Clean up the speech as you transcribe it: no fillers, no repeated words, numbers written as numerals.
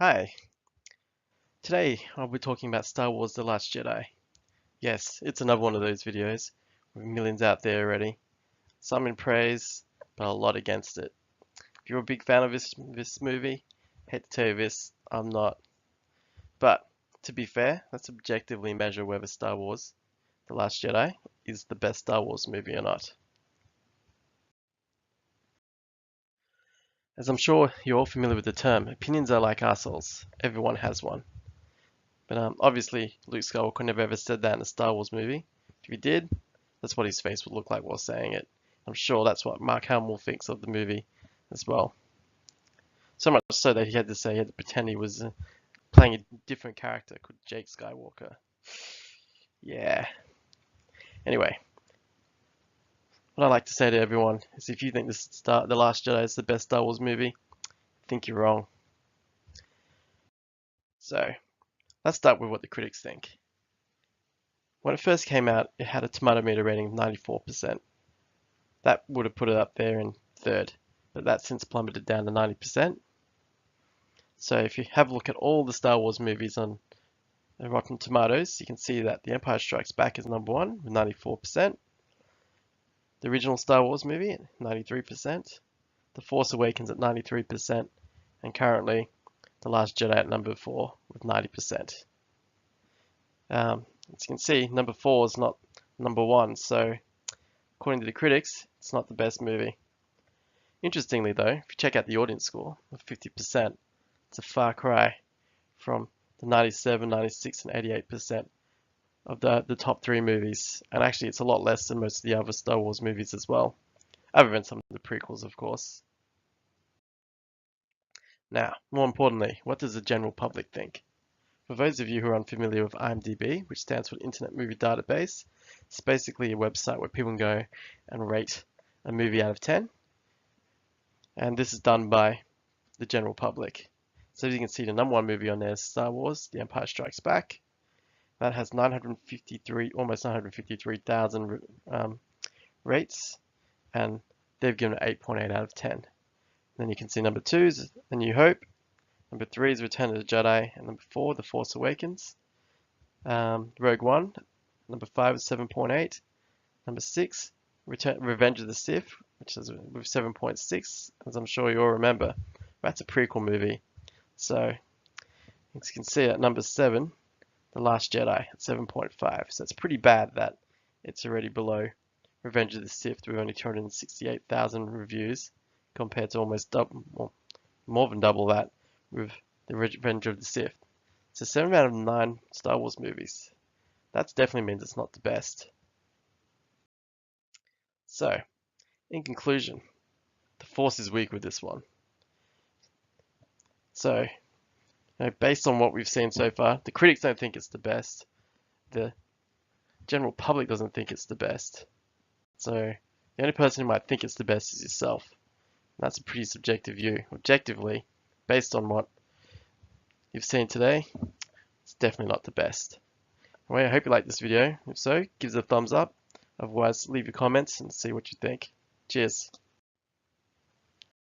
Hi, today I'll be talking about Star Wars The Last Jedi. Yes, it's another one of those videos with millions out there already. Some in praise, but a lot against it. If you're a big fan of this movie, hate to tell you this, I'm not. But to be fair, let's objectively measure whether Star Wars The Last Jedi is the best Star Wars movie or not. As I'm sure you're all familiar with the term, opinions are like assholes. Everyone has one. But obviously, Luke Skywalker never ever said that in a Star Wars movie. If he did, that's what his face would look like while saying it. I'm sure that's what Mark Hamill thinks of the movie as well. So much so that he had to pretend he was playing a different character called Jake Skywalker. Yeah. Anyway, what I like to say to everyone is if you think The Last Jedi is the best Star Wars movie, I think you're wrong. So, let's start with what the critics think. When it first came out, it had a tomato meter rating of 94%. That would have put it up there in third, but that's since plummeted down to 90%. So if you have a look at all the Star Wars movies on Rotten Tomatoes, you can see that The Empire Strikes Back is number one with 94%. The original Star Wars movie at 93%. The Force Awakens at 93%. And currently, The Last Jedi at number 4 with 90%. As you can see, number 4 is not number 1, so according to the critics, it's not the best movie. Interestingly though, if you check out the audience score of 50%, it's a far cry from the 97, 96, and 88% of the top 3 movies. And actually it's a lot less than most of the other Star Wars movies as well, other than some of the prequels, of course. Now, more importantly, what does the general public think? For those of you who are unfamiliar with IMDb, which stands for Internet Movie Database, it's basically a website where people can go and rate a movie out of 10. And this is done by the general public. So as you can see, the number 1 movie on there is Star Wars, The Empire Strikes Back. That has almost 953,000 rates, and they've given it 8.8 out of 10. Then you can see number 2 is A New Hope, number 3 is Return of the Jedi, and number 4, The Force Awakens. Rogue One, number 5 is 7.8. Number 6, Revenge of the Sith, which is with 7.6, as I'm sure you all remember. That's a prequel movie. So, as you can see at number 7, The Last Jedi at 7.5. So it's pretty bad that it's already below Revenge of the Sith with only 268,000 reviews compared to almost double, well, more than double that with the Revenge of the Sith. So 7 out of 9 Star Wars movies. That definitely means it's not the best. So, in conclusion, the Force is weak with this one. So, based on what we've seen so far, the critics don't think it's the best. The general public doesn't think it's the best. So, the only person who might think it's the best is yourself. And that's a pretty subjective view. Objectively, based on what you've seen today, it's definitely not the best. Anyway, I hope you liked this video. If so, give it a thumbs up. Otherwise, leave your comments and see what you think. Cheers.